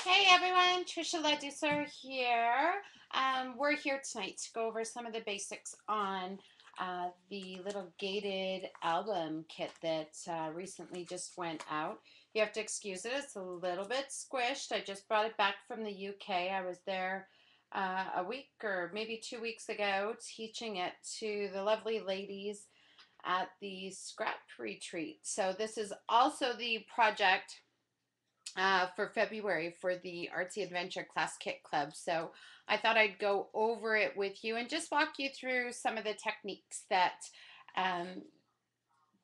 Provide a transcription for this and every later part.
Hey everyone, Trisha Ledusser here. We're here tonight to go over some of the basics on the little gated album kit that recently just went out. You have to excuse it, it's a little bit squished. I just brought it back from the UK. I was there a week or maybe 2 weeks ago teaching it to the lovely ladies at the scrap retreat. So this is also the project for February for the Artsy Adventure Class Kit Club. So I thought I'd go over it with you and just walk you through some of the techniques um,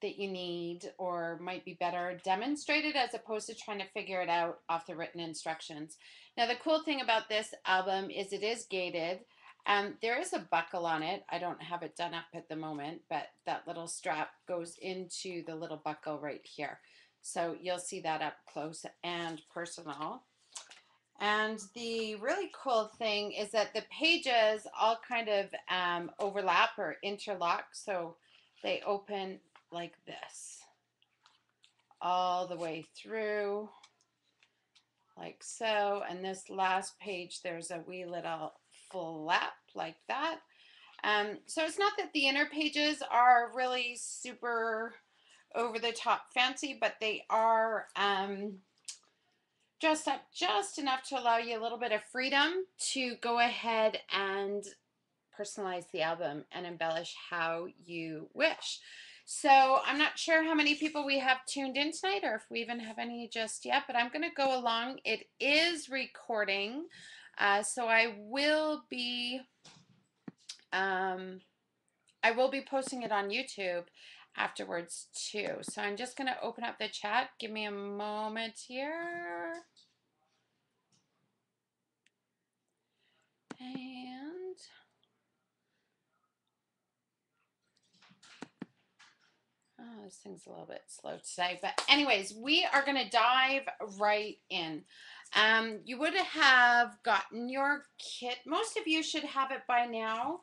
that you need or might be better demonstrated as opposed to trying to figure it out off the written instructions. Now the cool thing about this album is it is gated. There is a buckle on it. I don't have it done up at the moment, but that little strap goes into the little buckle right here. So you'll see that up close and personal. And the really cool thing is that the pages all kind of overlap or interlock. So they open like this all the way through like so. And this last page, there's a wee little flap like that. So it's not that the inner pages are really super over the top fancy, but they are dressed up just enough to allow you a little bit of freedom to go ahead and personalize the album and embellish how you wish. So I'm not sure how many people we have tuned in tonight or if we even have any just yet, but I'm going to go along. It is recording, so I will be posting it on YouTube afterwards too. So I'm just going to open up the chat. Give me a moment here. And oh, this thing's a little bit slow today. But anyways, we are going to dive right in. You would have gotten your kit. Most of you should have it by now.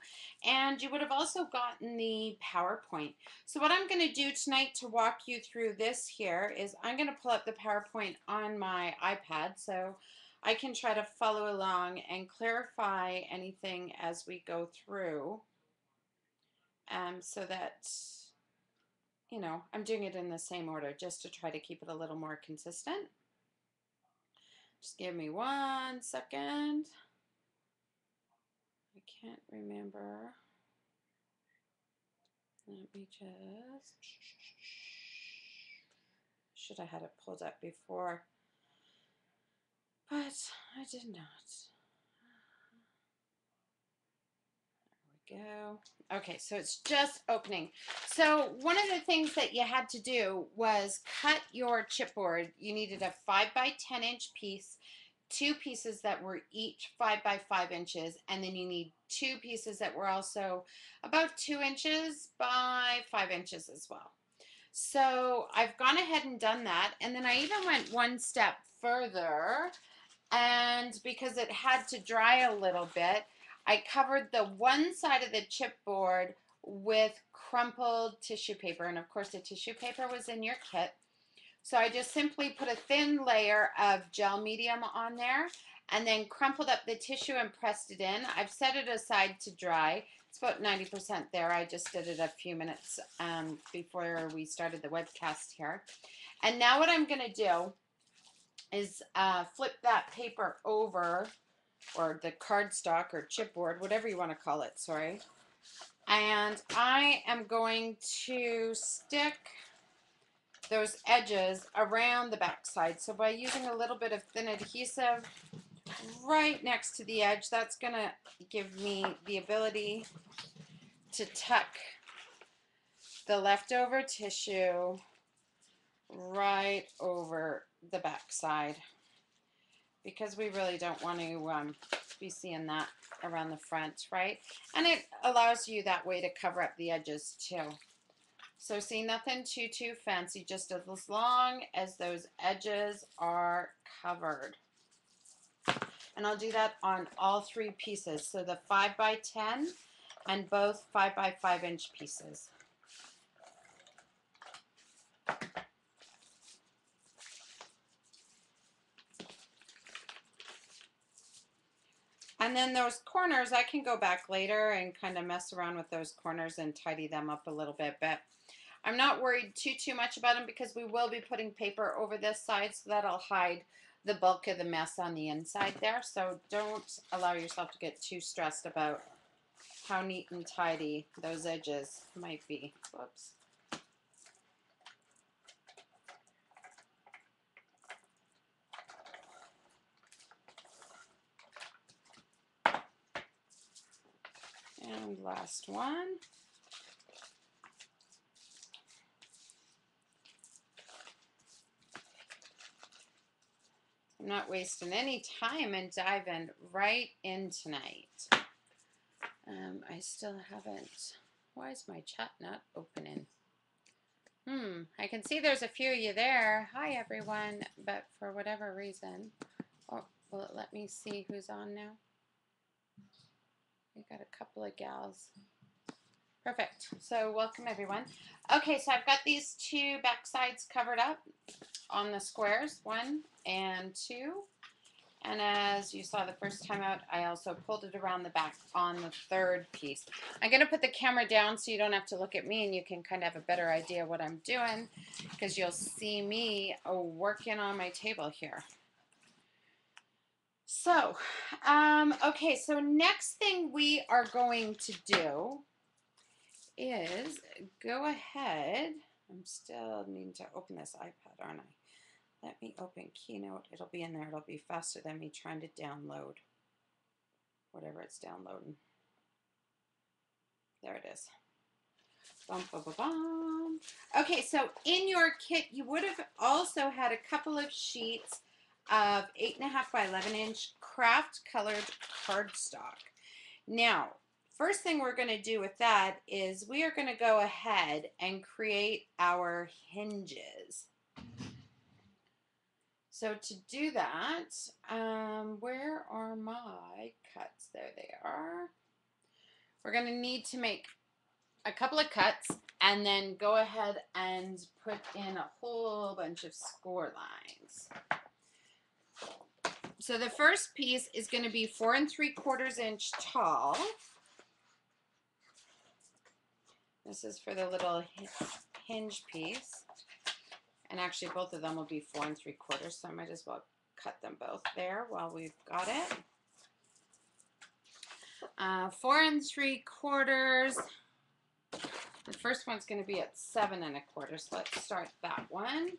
And you would have also gotten the PowerPoint. So what I'm going to do tonight to walk you through this here is I'm going to pull up the PowerPoint on my iPad so I can try to follow along and clarify anything as we go through so that I'm doing it in the same order just to try to keep it a little more consistent. Just give me 1 second. I can't remember. Let me just, should have had it pulled up before, but I did not. Go. Okay, so it's just opening. So one of the things that you had to do was cut your chipboard. You needed a 5 by 10 inch piece, 2 pieces that were each 5 by 5 inches, and then you need 2 pieces that were also about 2 inches by 5 inches as well. So I've gone ahead and done that, and then I even went one step further, and because it had to dry a little bit, I covered the one side of the chipboard with crumpled tissue paper. And of course the tissue paper was in your kit. So I just simply put a thin layer of gel medium on there and then crumpled up the tissue and pressed it in. I've set it aside to dry. It's about 90% there. I just did it a few minutes before we started the webcast here. And now what I'm going to do is flip that paper over, or the cardstock or chipboard, whatever you want to call it, sorry. And I am going to stick those edges around the back side. So by using a little bit of thin adhesive right next to the edge, that's going to give me the ability to tuck the leftover tissue right over the back side, because we really don't want to be seeing that around the front, right? And it allows you that way to cover up the edges too. So see, nothing too fancy, just as long as those edges are covered. And I'll do that on all 3 pieces. So the 5 by 10 and both 5 by 5 inch pieces. And then those corners, I can go back later and kind of mess around with those corners and tidy them up a little bit, but I'm not worried too much about them because we will be putting paper over this side, so that'll hide the bulk of the mess on the inside there. So don't allow yourself to get too stressed about how neat and tidy those edges might be. Whoops. And last one. I'm not wasting any time and diving right in tonight. I still haven't. Why is my chat not opening? I can see there's a few of you there. Hi, everyone. But for whatever reason, oh, will it let me see who's on now? We got a couple of gals. Perfect. So welcome, everyone. Okay, so I've got these two back sides covered up on the squares, 1 and 2. And as you saw the first time out, I also pulled it around the back on the third piece. I'm going to put the camera down so you don't have to look at me and you can kind of have a better idea what I'm doing, because you'll see me working on my table here. So, okay, so next thing we are going to do is go ahead. I'm still needing to open this iPad, aren't I? Let me open Keynote. It'll be in there. It'll be faster than me trying to download whatever it's downloading. There it is. Bum, bum, bum, bum. Okay, so in your kit, you would have also had a couple of sheets of 8.5 by 11 inch craft colored cardstock. Now, first thing we're going to do with that is we are going to go ahead and create our hinges. So to do that, where are my cuts? There they are. We're going to need to make a couple of cuts and then go ahead and put in a whole bunch of score lines. So the first piece is going to be 4 3/4 inch tall. This is for the little hinge piece. And actually both of them will be 4 3/4, so I might as well cut them both there while we've got it. 4 3/4. The first one's going to be at 7 1/4, so let's start that one.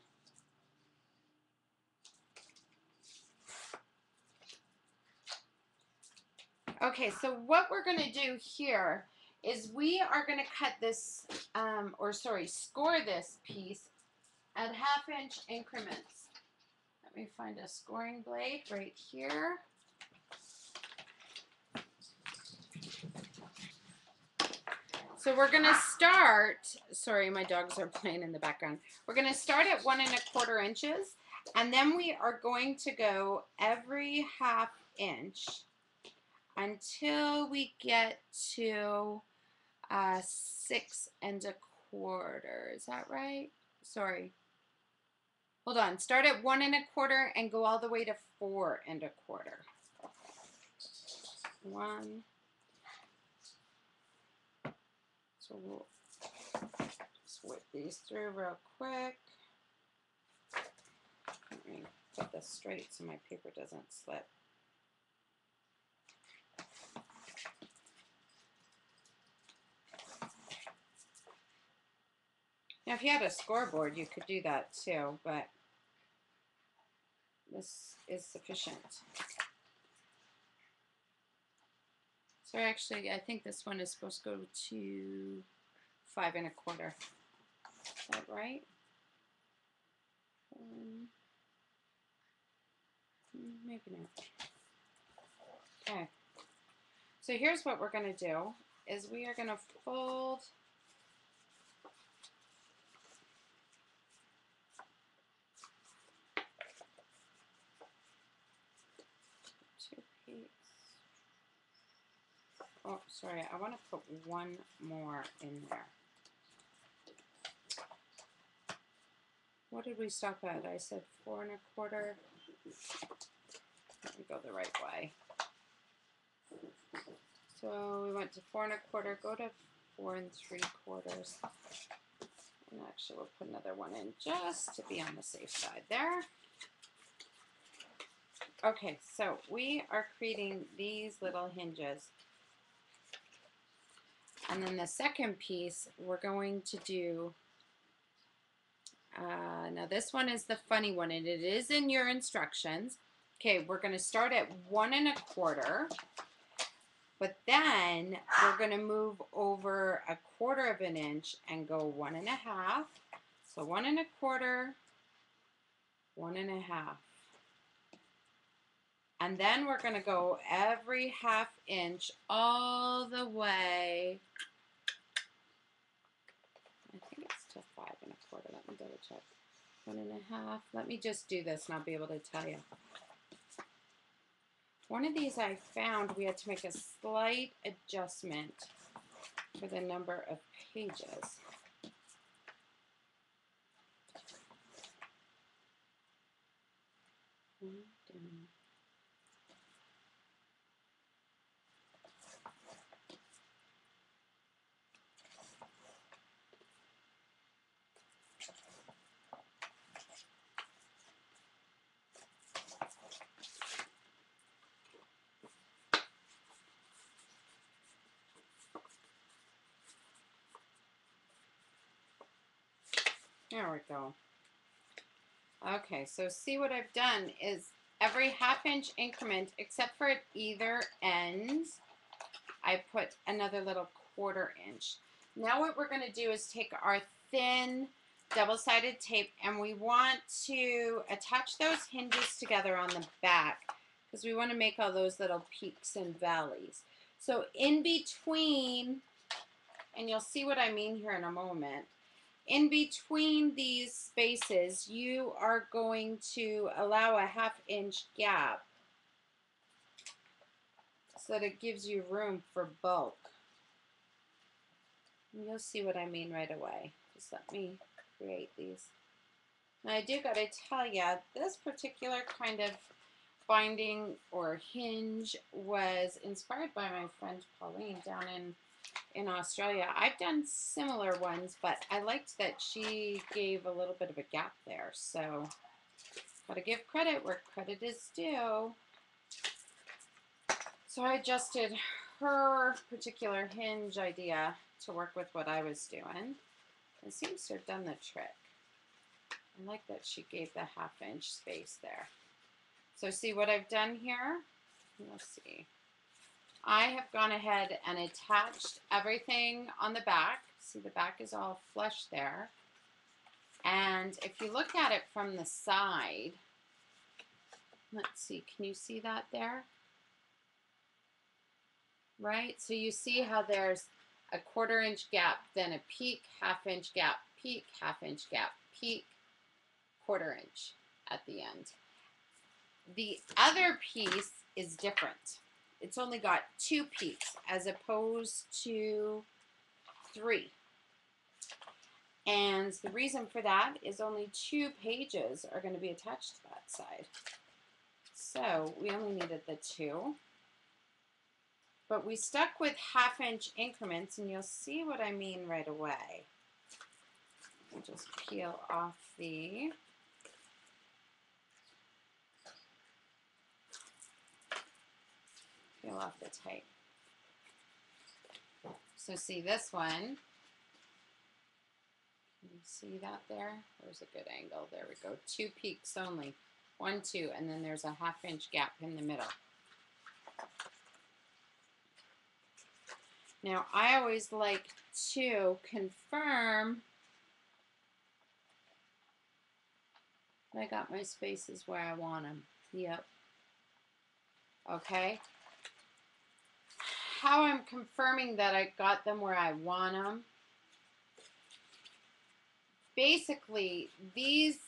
Okay, so what we're going to do here is we are going to cut this, score this piece at 1/2 inch increments. Let me find a scoring blade right here. So we're going to start, sorry, my dogs are playing in the background. We're going to start at 1 1/4 inches, and then we are going to go every 1/2 inch until we get to 6 1/4. Is that right? Sorry. Hold on. Start at 1 1/4 and go all the way to 4 1/4. 1. So we'll just whip these through real quick. Let me put this straight so my paper doesn't slip. Now, if you had a scoreboard, you could do that too, but this is sufficient. So actually, I think this one is supposed to go to 5 1/4. Is that right? Maybe not. Okay. So here's what we're going to do, is we are going to fold oh, sorry, I want to put one more in there. What did we stop at? I said 4 1/4. Let me go the right way. So we went to 4 1/4, go to 4 3/4. And actually we'll put another one in just to be on the safe side there. Okay, so we are creating these little hinges. And then the second piece, we're going to do, now this one is the funny one, and it is in your instructions. Okay, we're going to start at 1 1/4, but then we're going to move over 1/4 of an inch and go 1 1/2. So 1 1/4, 1 1/2. And then we're going to go every 1/2 inch all the way. I think it's to 5 1/4. Let me double check. 1 1/2. Let me just do this and I'll be able to tell you. One of these I found we had to make a slight adjustment for the number of pages. There we go. Okay, so see what I've done is every 1/2 inch increment, except for at either ends, I put another little 1/4 inch. Now what we're going to do is take our thin double-sided tape and we want to attach those hinges together on the back because we want to make all those little peaks and valleys. So in between, and you'll see what I mean here in a moment, in between these spaces, you are going to allow a 1/2 inch gap so that it gives you room for bulk. And you'll see what I mean right away. Just let me create these. Now I do got to tell you, this particular kind of binding or hinge was inspired by my friend Pauline down in Australia. I've done similar ones, but I liked that she gave a little bit of a gap there. So, gotta give credit where credit is due. So I adjusted her particular hinge idea to work with what I was doing. It seems to have done the trick. I like that she gave the 1/2 inch space there. So see what I've done here? Let's see. I have gone ahead and attached everything on the back. See, the back is all flush there. And if you look at it from the side, let's see, can you see that there? Right? So you see how there's a 1/4 inch gap, then a peak, 1/2 inch gap, peak, 1/2 inch gap, peak, 1/4 inch at the end. The other piece is different. It's only got 2 peaks as opposed to 3. And the reason for that is only 2 pages are going to be attached to that side. So we only needed the 2. But we stuck with 1/2 inch increments, and you'll see what I mean right away. I'll just peel off the tape. So see this one. Can you see that there? There's a good angle. There we go. 2 peaks only. 1, 2, and then there's a 1/2 inch gap in the middle. Now I always like to confirm that I got my spaces where I want them. Yep. Okay. How I'm confirming that I got them where I want them. Basically, these,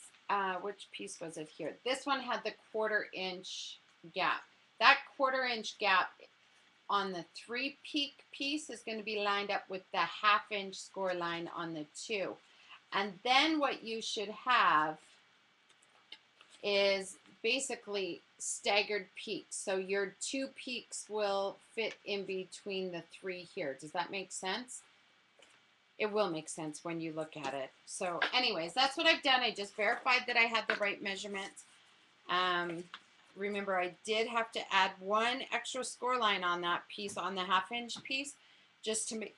which piece was it here? This one had the 1/4 inch gap. That 1/4 inch gap on the 3 peak piece is going to be lined up with the 1/2 inch score line on the 2. And then what you should have is basically staggered peaks. So your 2 peaks will fit in between the 3 here. Does that make sense? It will make sense when you look at it. So anyways, that's what I've done. I just verified that I had the right measurements. Remember, I did have to add 1 extra score line on that piece, on the 1/2 inch piece, just to make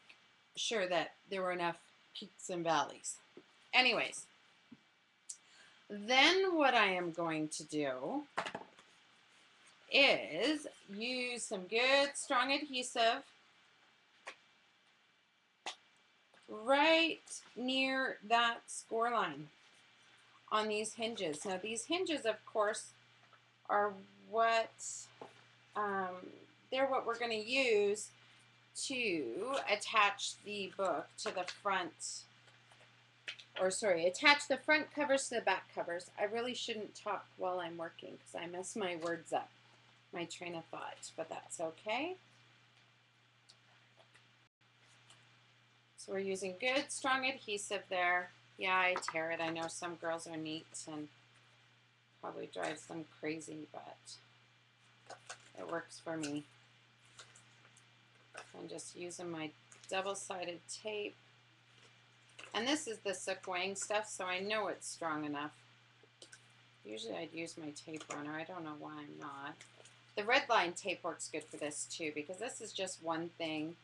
sure that there were enough peaks and valleys. Anyways, then what I am going to do is use some good strong adhesive right near that score line on these hinges. Now these hinges, of course, are what they're what we're going to use to attach the book to the front, or sorry, attach the front covers to the back covers. I really shouldn't talk while I'm working because I mess my words up, my train of thought, but that's okay. So we're using good strong adhesive there. Yeah, I tear it. I know some girls are neat and probably drives them crazy, but it works for me. I'm just using my double-sided tape. And this is the Sequang stuff, so I know it's strong enough. Usually I'd use my tape runner. I don't know why I'm not. The red line tape works good for this too, because this is just one thing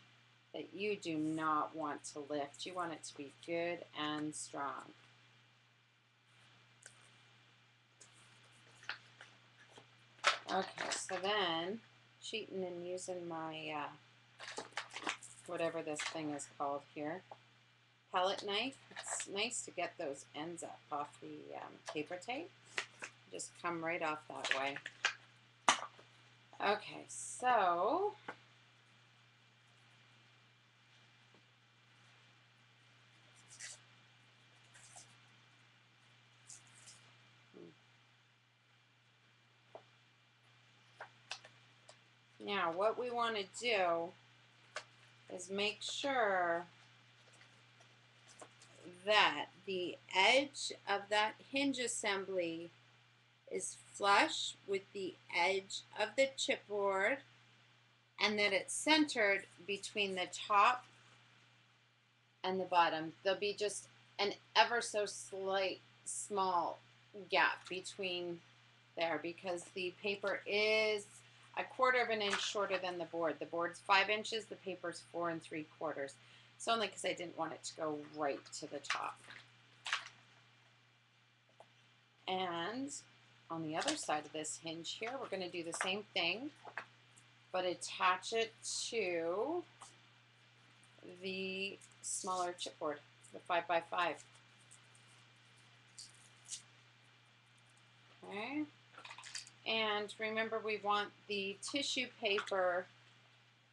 that you do not want to lift. You want it to be good and strong. Okay, so then cheating and using my whatever this thing is called here, palette knife. It's nice to get those ends up off the paper tape. Just come right off that way. Okay, so now what we want to do is make sure that the edge of that hinge assembly is flush with the edge of the chipboard and that it's centered between the top and the bottom. There'll be just an ever so slight small gap between there because the paper is 1/4 of an inch shorter than the board. The board's 5 inches, the paper's 4 3/4. It's only because I didn't want it to go right to the top. And on the other side of this hinge here, we're going to do the same thing, but attach it to the smaller chipboard, the 5x5. Okay. And remember, we want the tissue paper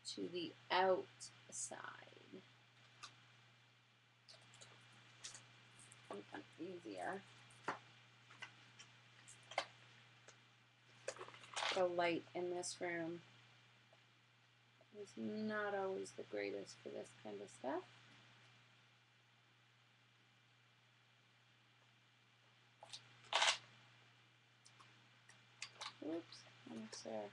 to the outside. Make that easier. The light in this room is not always the greatest for this kind of stuff. Oops, almost there.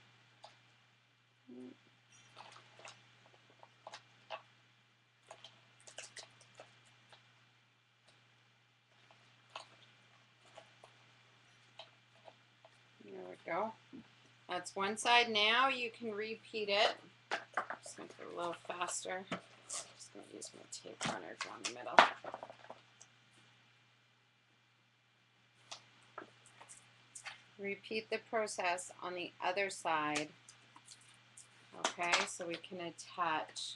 There we go. That's one side. Now you can repeat it. Just make it a little faster. Just going to use my tape runner down the middle. Repeat the process on the other side. Okay, so we can attach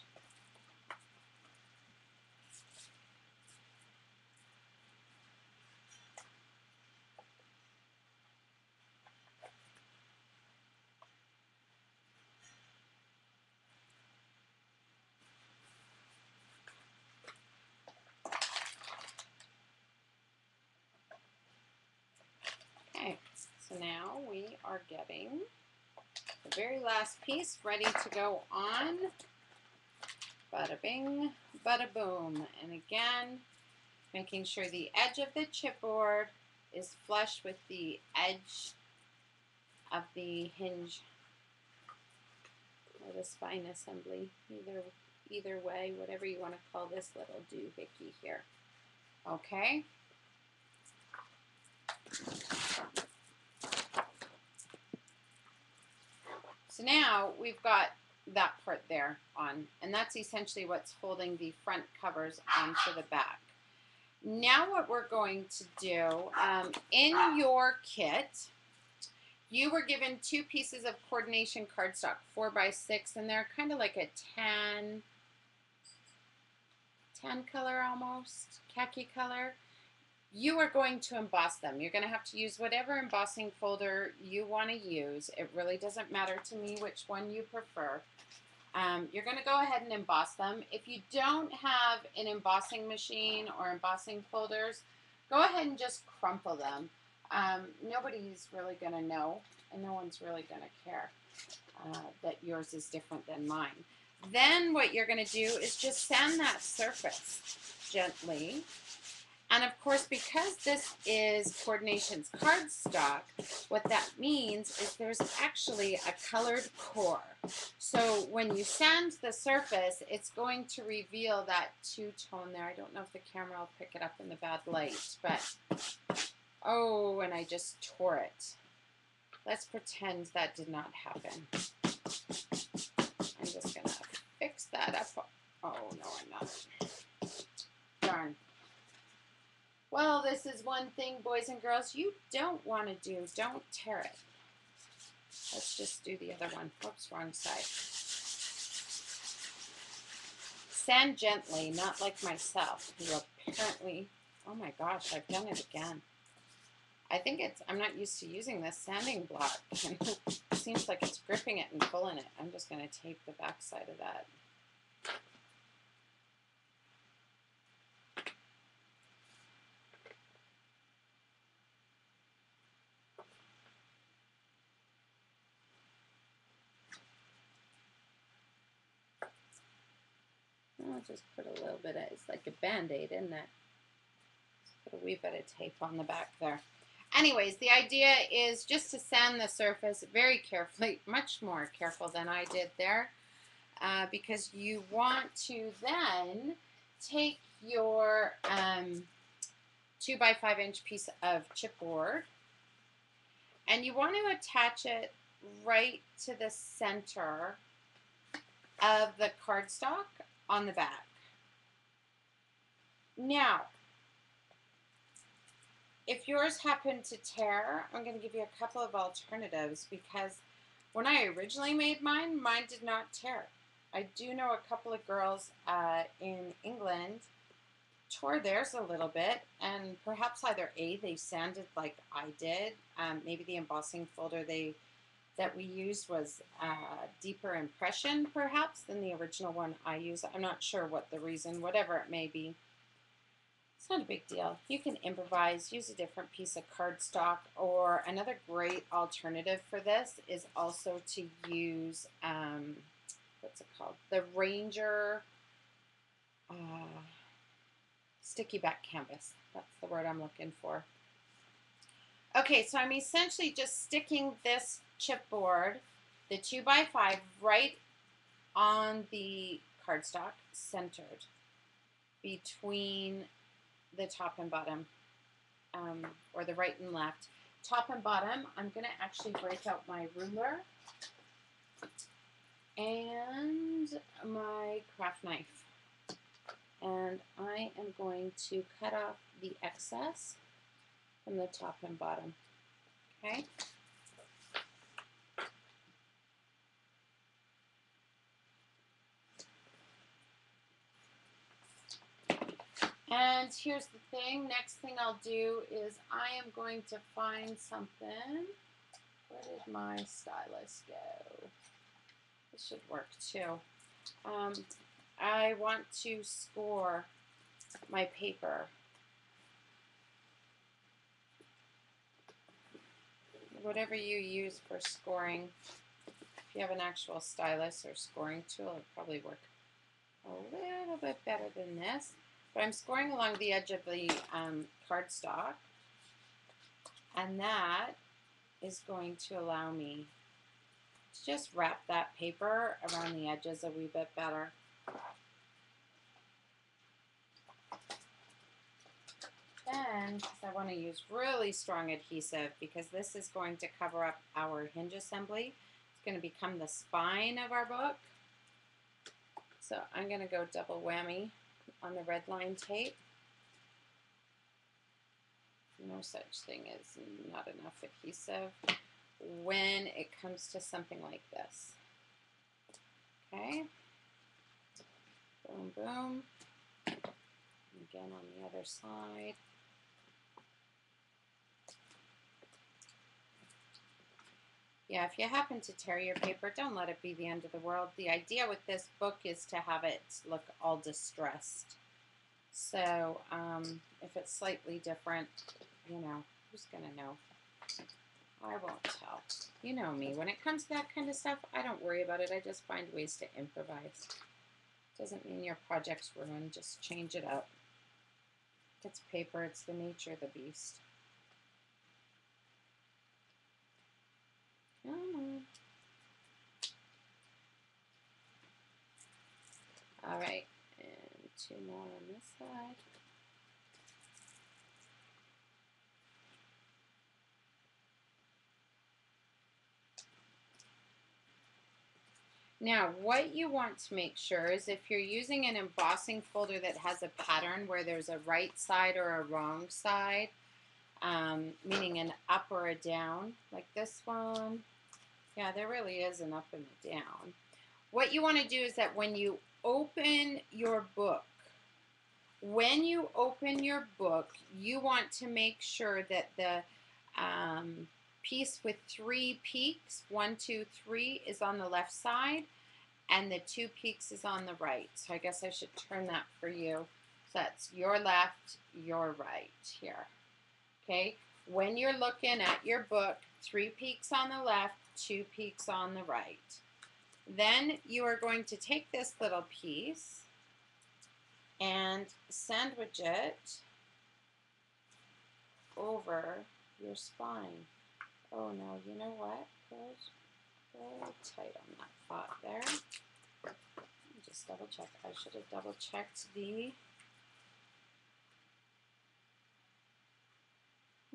so now we are getting the very last piece ready to go on. Bada bing, bada boom. And again, making sure the edge of the chipboard is flush with the edge of the hinge or the spine assembly, either way, whatever you want to call this little doohickey here. Okay. So now we've got that part there on, and that's essentially what's holding the front covers onto the back. Now what we're going to do, in your kit, you were given 2 pieces of coordination cardstock, 4x6, and they're kind of like a tan color almost, khaki color. You are going to emboss them. You're going to have to use whatever embossing folder you want to use. It really doesn't matter to me which one you prefer. You're going to go ahead and emboss them. If you don't have an embossing machine or embossing folders, go ahead and just crumple them. Nobody's really going to know, and no one's really going to care that yours is different than mine. Then what you're going to do is just sand that surface gently. And of course, because this is Coordinations cardstock, what that means is there's actually a colored core. So when you sand the surface, it's going to reveal that two-tone there. I don't know if the camera will pick it up in the bad light, but oh, and I just tore it. Let's pretend that did not happen. I'm just going to fix that up. Oh, no, I'm not. Darn. Well, this is one thing, boys and girls, you don't want to do. Don't tear it. Let's just do the other one. Whoops, wrong side. Sand gently, not like myself, who apparently, oh my gosh, I've done it again. I think I'm not used to using this sanding block. It seems like it's gripping it and pulling it. I'm just going to tape the back side of that. I'll just put a little bit of, it's like a Band-Aid, isn't it? Just put a wee bit of tape on the back there. Anyways, the idea is just to sand the surface very carefully, much more careful than I did there, because you want to then take your 2x5 inch piece of chipboard, and you want to attach it right to the center of the cardstock on the back. Now, if yours happen to tear, I'm going to give you a couple of alternatives, because when I originally made mine, mine did not tear. I do know a couple of girls in England tore theirs a little bit, and perhaps either A, they sanded like I did, maybe the embossing folder that we used was deeper impression perhaps than the original one I used. I'm not sure what the reason, whatever it may be. It's not a big deal. You can improvise, use a different piece of cardstock, or another great alternative for this is also to use, what's it called? The Ranger sticky back canvas. That's the word I'm looking for. Okay, so I'm essentially just sticking this chipboard, the 2x5, right on the cardstock, centered between the top and bottom, or the right and left. Top and bottom, I'm going to actually break out my ruler and my craft knife. And I am going to cut off the excess from the top and bottom. Okay? And here's the thing. Next thing I'll do is I am going to find something. Where did my stylus go? This should work too. I want to score my paper. Whatever you use for scoring. If you have an actual stylus or scoring tool, it'll probably work a little bit better than this. But I'm scoring along the edge of the cardstock, and that is going to allow me to just wrap that paper around the edges a wee bit better. Then, because I want to use really strong adhesive, because this is going to cover up our hinge assembly. It's going to become the spine of our book. So I'm going to go double whammy on the red line tape. No such thing as not enough adhesive when it comes to something like this. Okay. Boom, boom. Again on the other side. Yeah, if you happen to tear your paper, don't let it be the end of the world. The idea with this book is to have it look all distressed. So if it's slightly different, you know, who's going to know? I won't tell. You know me. When it comes to that kind of stuff, I don't worry about it. I just find ways to improvise. Doesn't mean your project's ruined. Just change it up. It's paper. It's the nature of the beast. All right, and 2 more on this side. Now, what you want to make sure is if you're using an embossing folder that has a pattern where there's a right side or a wrong side, meaning an up or a down, like this one. Yeah, there really is an up and a down. What you want to do is that when you open your book, you want to make sure that the piece with 3 peaks, 1, 2, 3, is on the left side, and the 2 peaks is on the right. So I guess I should turn that for you. So that's your left, your right here. Okay, when you're looking at your book, 3 peaks on the left, 2 peaks on the right. Then you are going to take this little piece and sandwich it over your spine. Oh no, you know what? Very tight on that thought there. Let me just double check. I should have double checked the...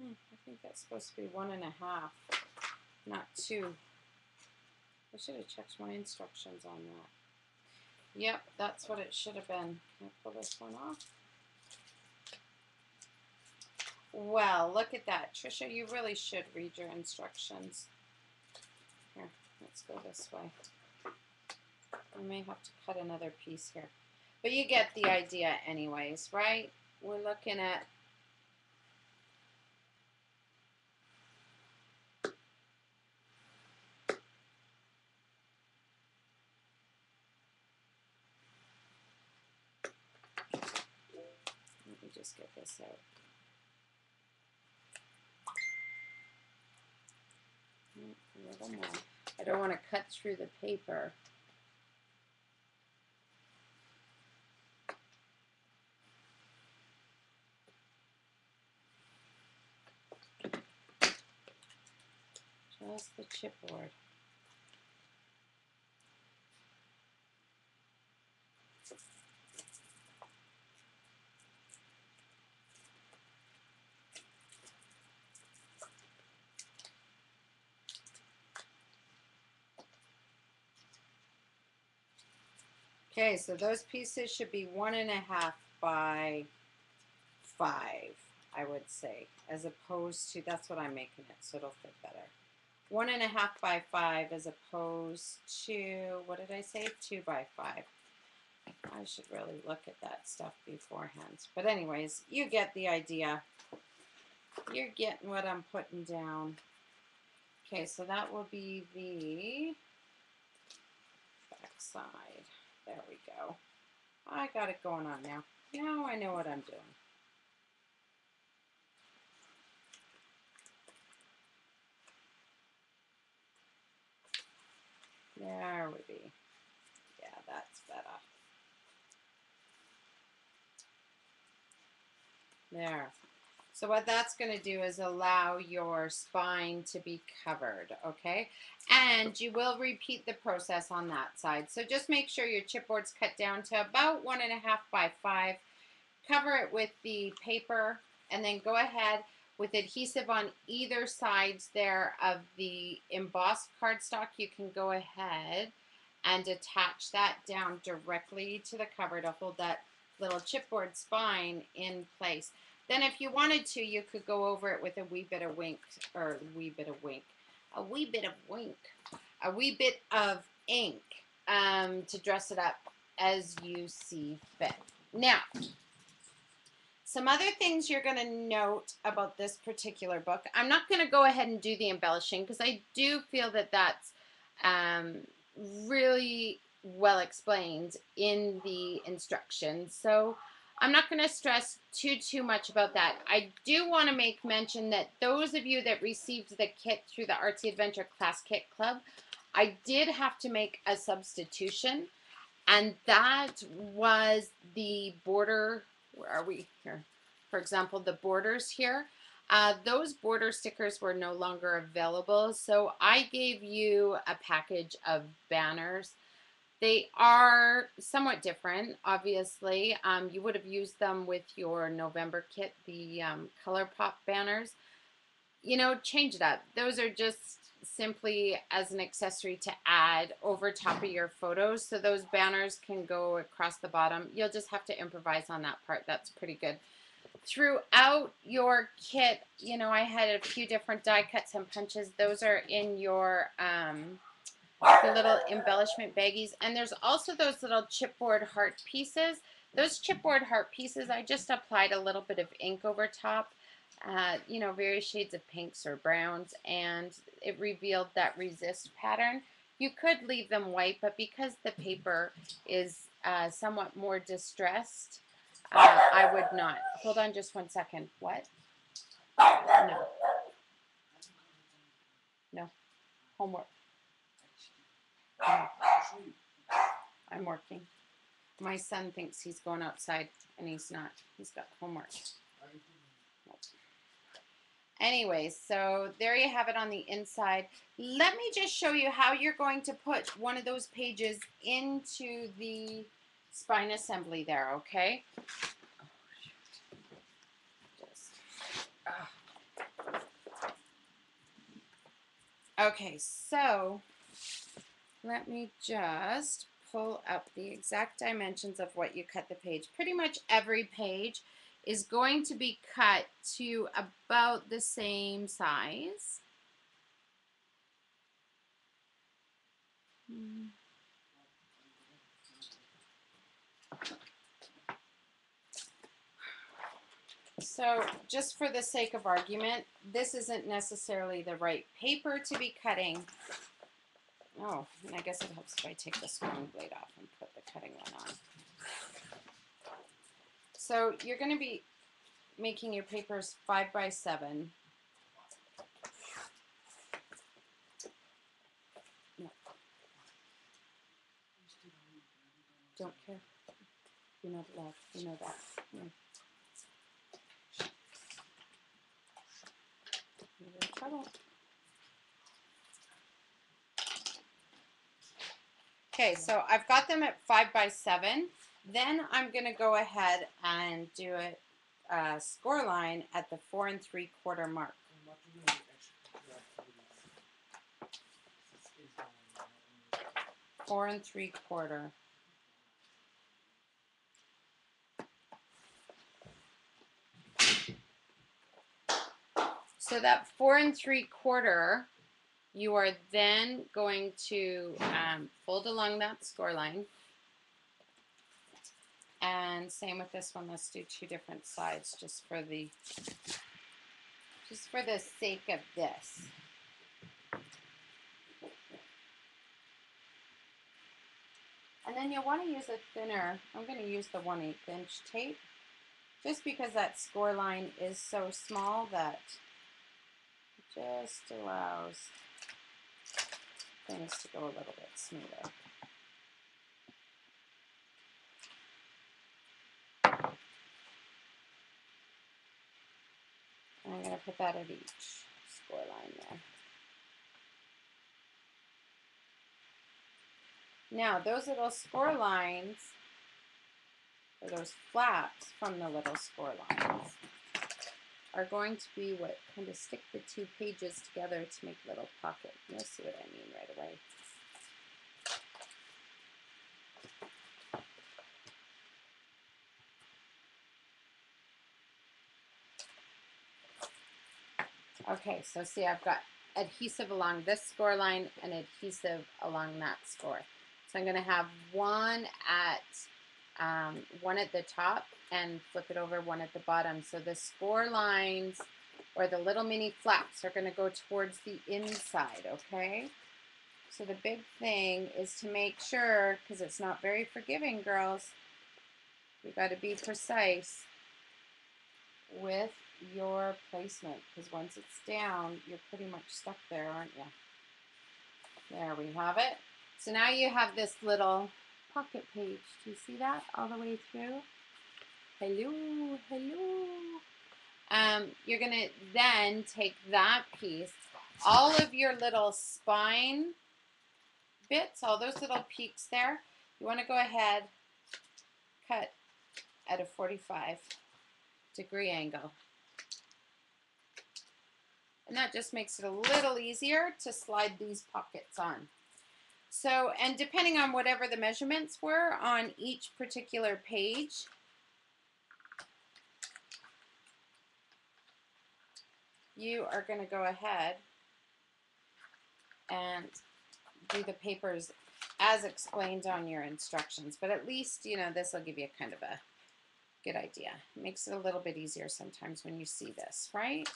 I think that's supposed to be 1.5, not 2. I should have checked my instructions on that. Yep, that's what it should have been. Can I pull this one off? Well, look at that. Trisha, you really should read your instructions. Here, let's go this way. I may have to cut another piece here. But you get the idea anyways, right? We're looking at let me just get this out. A little more. I don't want to cut through the paper. Just the chipboard. Okay, so those pieces should be 1.5 by 5, I would say, as opposed to, that's what I'm making it, so it'll fit better. 1.5 by 5 as opposed to, what did I say? 2 by 5. I should really look at that stuff beforehand. But anyways, you get the idea. You're getting what I'm putting down. Okay, so that will be the back side. There we go. I got it going on now. Now I know what I'm doing. There we be. Yeah, that's better. There. So what that's going to do is allow your spine to be covered, okay? And you will repeat the process on that side. So just make sure your chipboard's cut down to about 1.5 by 5. Cover it with the paper, and then go ahead with adhesive on either sides there of the embossed cardstock. You can go ahead and attach that down directly to the cover to hold that little chipboard spine in place. Then if you wanted to, you could go over it with a wee bit of ink to dress it up as you see fit. Now, some other things you're going to note about this particular book. I'm not going to go ahead and do the embellishing because I do feel that that's really well explained in the instructions. So I'm not going to stress too much about that. I do want to make mention that those of you that received the kit through the Artsy Adventure Class Kit Club, I did have to make a substitution, and that was the border. Where are we here? For example, the borders here. Those border stickers were no longer available, so I gave you a package of banners. They are somewhat different, obviously. You would have used them with your November kit, the ColourPop banners. You know, change it up. Those are just simply as an accessory to add over top of your photos, so those banners can go across the bottom. You'll just have to improvise on that part. That's pretty good. Throughout your kit, you know, I had a few different die cuts and punches. Those are in your the little embellishment baggies, and there's also those little chipboard heart pieces. Those chipboard heart pieces, I just applied a little bit of ink over top, you know, various shades of pinks or browns, and it revealed that resist pattern. You could leave them white, but because the paper is somewhat more distressed, I would not. Hold on just 1 second. What? No. No. Homework. No. I'm working. My son thinks he's going outside, and he's not. He's got homework. Anyways, so there you have it on the inside. Let me just show you how you're going to put one of those pages into the spine assembly there, okay? Okay, so let me just pull up the exact dimensions of what you cut the page. Pretty much every page is going to be cut to about the same size. So just for the sake of argument, this isn't necessarily the right paper to be cutting. Oh, and I guess it helps if I take the screwing blade off and put the cutting one on. So you're going to be making your papers 5 by 7. No. Don't care. You're not allowed. You know that. No. You're in trouble. Okay, so I've got them at 5 by 7. Then I'm going to go ahead and do a score line at the 4 3/4 mark. Four and 3/4. So that 4 3/4, you are then going to fold along that score line. And same with this one. Let's do 2 different sides just for the sake of this. And then you'll want to use a thinner, I'm going to use the 1/8 inch tape, just because that score line is so small that it just allows things to go a little bit smoother. put that at each score line there. Now, those little score lines, or those flaps from the little score lines, are going to be what kind of stick the two pages together to make little pockets. You'll see what I mean right away. Okay, so see, I've got adhesive along this score line and adhesive along that score. So I'm going to have one at the top and flip it over one at the bottom. So the score lines or the little mini flaps are going to go towards the inside, okay? So the big thing is to make sure, because it's not very forgiving, girls, you got to be precise with your placement, because once it's down, you're pretty much stuck there, aren't you? There we have it. So now you have this little pocket page. Do you see that all the way through? Hello, hello. You're going to then take that piece, all of your little spine bits, all those little peaks there, you want to go ahead, cut at a 45-degree angle. And that just makes it a little easier to slide these pockets on. So, and depending on whatever the measurements were on each particular page, you are going to go ahead and do the papers as explained on your instructions. But at least, you know, this will give you kind of a good idea. It makes it a little bit easier sometimes when you see this, right?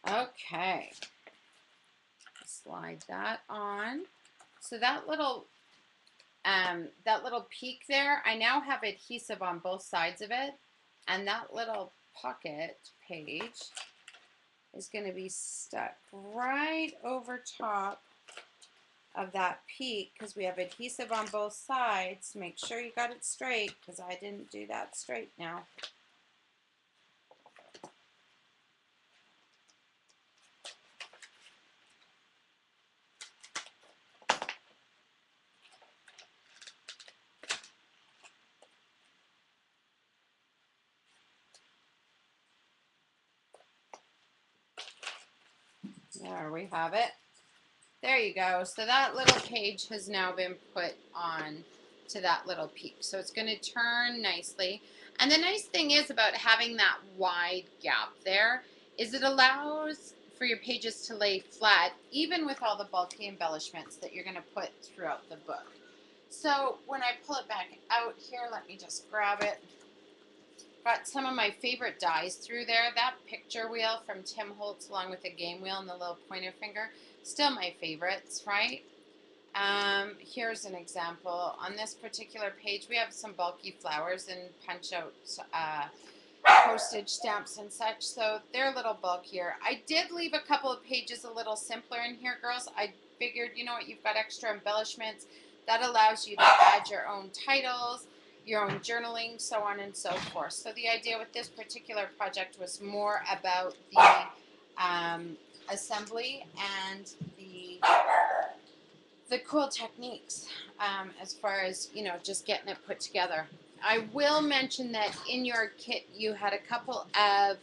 Okay, slide that on. So that little peak there, I now have adhesive on both sides of it, and that little pocket page is going to be stuck right over top of that peak because we have adhesive on both sides. Make sure you got it straight because I didn't do that straight now. There we have it. There you go. So that little page has now been put on to that little peak. So it's going to turn nicely. And the nice thing is about having that wide gap there is it allows for your pages to lay flat even with all the bulky embellishments that you're going to put throughout the book. So when I pull it back out here, let me just grab it. Got some of my favorite dies through there. That picture wheel from Tim Holtz along with the game wheel and the little pointer finger. Still my favorites, right? Here's an example. On this particular page, we have some bulky flowers and punch out postage stamps and such, so they're a little bulkier. I did leave a couple of pages a little simpler in here, girls. I figured, you know what, you've got extra embellishments. That allows you to add your own titles, your own journaling, so on and so forth. So the idea with this particular project was more about the assembly and the cool techniques as far as, you know, just getting it put together. I will mention that in your kit you had a couple of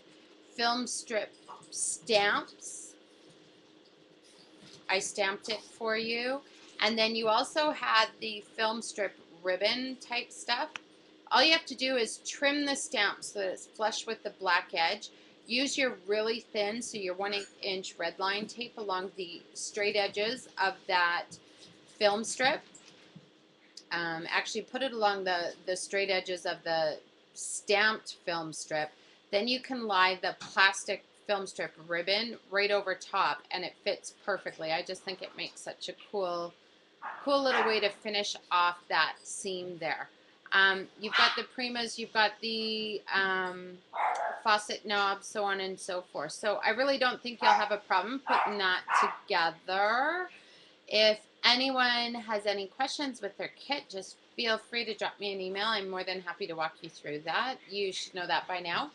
film strip stamps. I stamped it for you. And then you also had the film strip ribbon type stuff. All you have to do is trim the stamp so that it's flush with the black edge. Use your really thin, so your 1/8 inch red line tape along the straight edges of that film strip. Actually put it along the straight edges of the stamped film strip. Then you can lie the plastic film strip ribbon right over top and it fits perfectly. I just think it makes such a cool little way to finish off that seam there. You've got the primas, you've got the faucet knobs, so on and so forth. So I really don't think you'll have a problem putting that together. If anyone has any questions with their kit, just feel free to drop me an email. I'm more than happy to walk you through that. You should know that by now.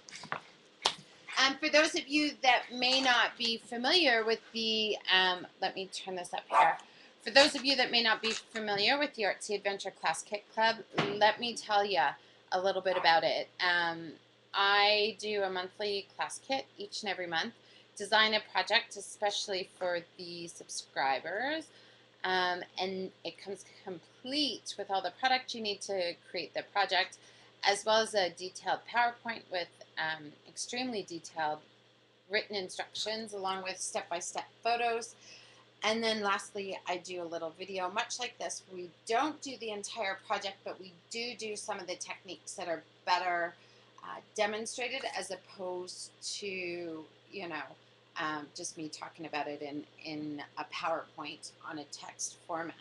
And for those of you that may not be familiar with the, let me turn this up here. For those of you that may not be familiar with the Artsy Adventure Class Kit Club, let me tell you a little bit about it. I do a monthly class kit each and every month, design a project especially for the subscribers, and it comes complete with all the product you need to create the project, as well as a detailed PowerPoint with extremely detailed written instructions along with step-by-step photos. And then lastly, I do a little video much like this. We don't do the entire project, but we do some of the techniques that are better demonstrated as opposed to, you know, just me talking about it in a PowerPoint on a text format.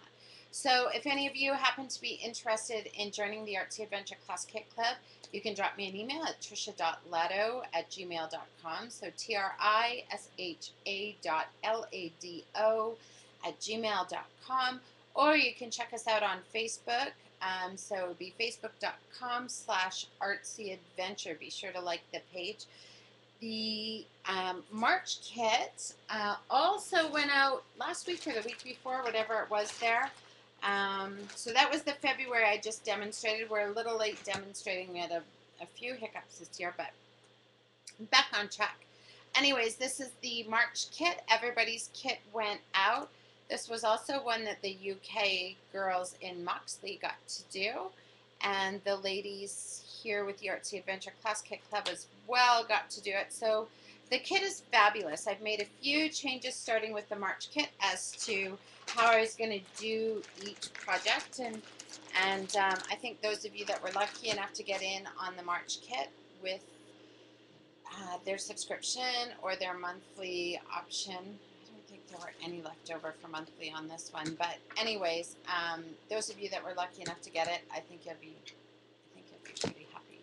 So if any of you happen to be interested in joining the Artsy Adventure Class Kit Club, you can drop me an email at trisha.lado@gmail.com. So trisha.lado@gmail.com. Or you can check us out on Facebook. So it would be facebook.com/artsyadventure. Be sure to like the page. The March kit also went out last week or the week before, whatever it was there. So that was the February I just demonstrated. We're a little late demonstrating it, a few hiccups this year, but back on track. Anyways, this is the March kit. Everybody's kit went out. This was also one that the UK girls in Moxley got to do, and the ladies here with the Artsy Adventure Class Kit Club as well got to do it. So the kit is fabulous. I've made a few changes starting with the March kit as to how I was going to do each project, and I think those of you that were lucky enough to get in on the March kit with their subscription or their monthly option, I don't think there were any left over for monthly on this one, but anyways, those of you that were lucky enough to get it, I think you'll be pretty happy.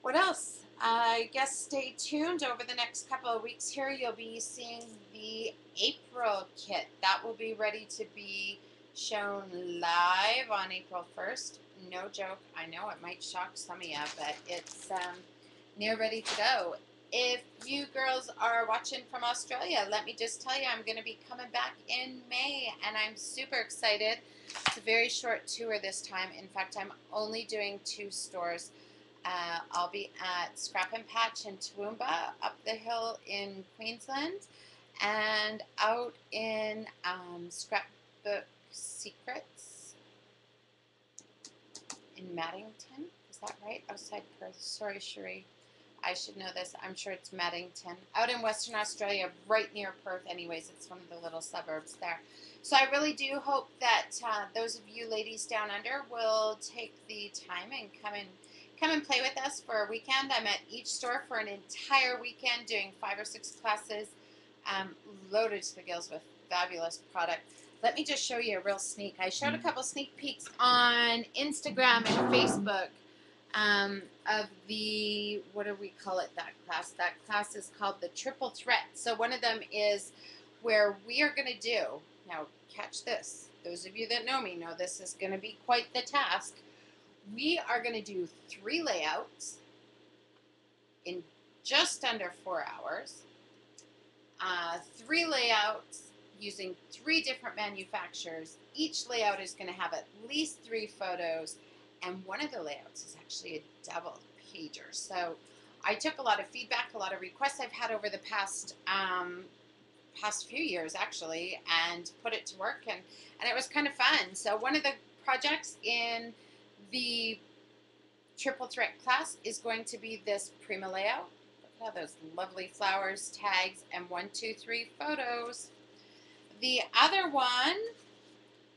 What else? I guess stay tuned over the next couple of weeks here. You'll be seeing the April kit. That will be ready to be shown live on April 1st. No joke. I know it might shock some of you, but it's near ready to go. If you girls are watching from Australia, let me just tell you I'm going to be coming back in May, and I'm super excited. It's a very short tour this time. In fact, I'm only doing 2 stores. I'll be at Scrap and Patch in Toowoomba, up the hill in Queensland, and out in Scrapbook Secrets in Maddington. Is that right? Outside Perth. Sorry, Cherie. I should know this. I'm sure it's Maddington. Out in Western Australia, right near Perth anyways. It's one of the little suburbs there. So I really do hope that those of you ladies down under will take the time and come and play with us for a weekend. I'm at each store for an entire weekend doing 5 or 6 classes, loaded to the gills with fabulous product. Let me just show you a real sneak. I showed a couple sneak peeks on Instagram and Facebook of the, what do we call it, that class? That class is called the Triple Threat. So one of them is where we are going to do, now catch this, those of you that know me know this is going to be quite the task. We are going to do 3 layouts in just under 4 hours. 3 layouts using 3 different manufacturers. Each layout is going to have at least 3 photos, and one of the layouts is actually a double pager. So I took a lot of feedback, a lot of requests I've had over the past few years actually, and put it to work, and it was kind of fun. So one of the projects in the Triple Threat class is going to be this Prima layout. Look at those lovely flowers, tags, and 1, 2, 3 photos. The other one,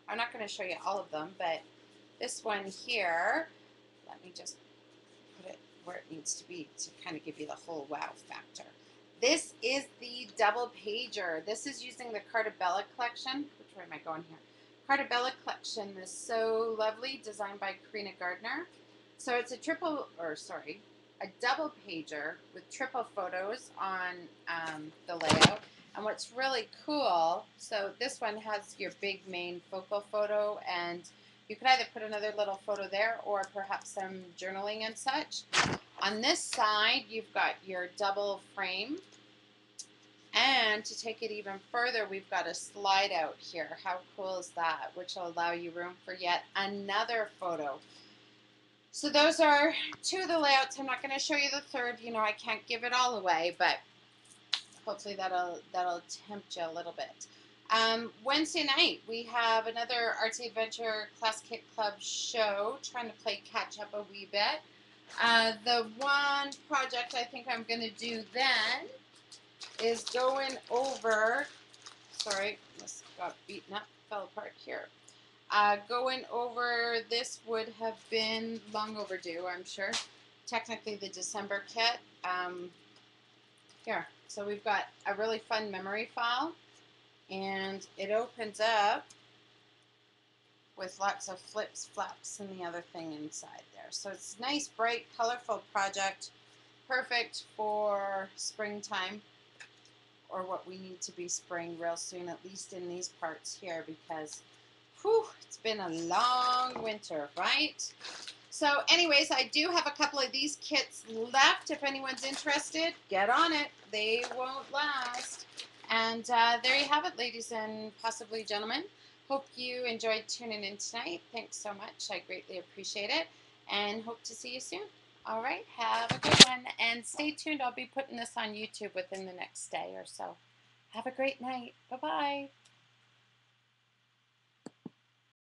I'm not going to show you all of them, but this one here, let me just put it where it needs to be to kind of give you the whole wow factor. This is the double pager. This is using the Cartabella collection. Which way am I going here? Cartabella collection is so lovely, designed by Karina Gardner. So it's a double pager with triple photos on the layout. And what's really cool, so this one has your big main focal photo, and you could either put another little photo there or perhaps some journaling and such. On this side, you've got your double frame. And to take it even further, we've got a slide out here. How cool is that? Which will allow you room for yet another photo. So those are two of the layouts. I'm not going to show you the third. You know, I can't give it all away, but hopefully that'll tempt you a little bit. Wednesday night, we have another Artsy Adventure Class Kit Club show, trying to play catch up a wee bit. The one project I think I'm going to do then is going over, sorry, this got beaten up, fell apart here. Going over, this would have been long overdue, I'm sure. Technically the December kit. Here, so we've got a really fun memory file, and it opens up with lots of flips, flaps, and the other thing inside there. So it's a nice, bright, colorful project, perfect for springtime, or what we need to be spring real soon, at least in these parts here, because whew, it's been a long winter, right? So anyways, I do have a couple of these kits left. If anyone's interested, get on it. They won't last. And there you have it, ladies and possibly gentlemen. Hope you enjoyed tuning in tonight. Thanks so much. I greatly appreciate it, and hope to see you soon. All right, have a good one, and stay tuned. I'll be putting this on YouTube within the next day or so. Have a great night. Bye-bye.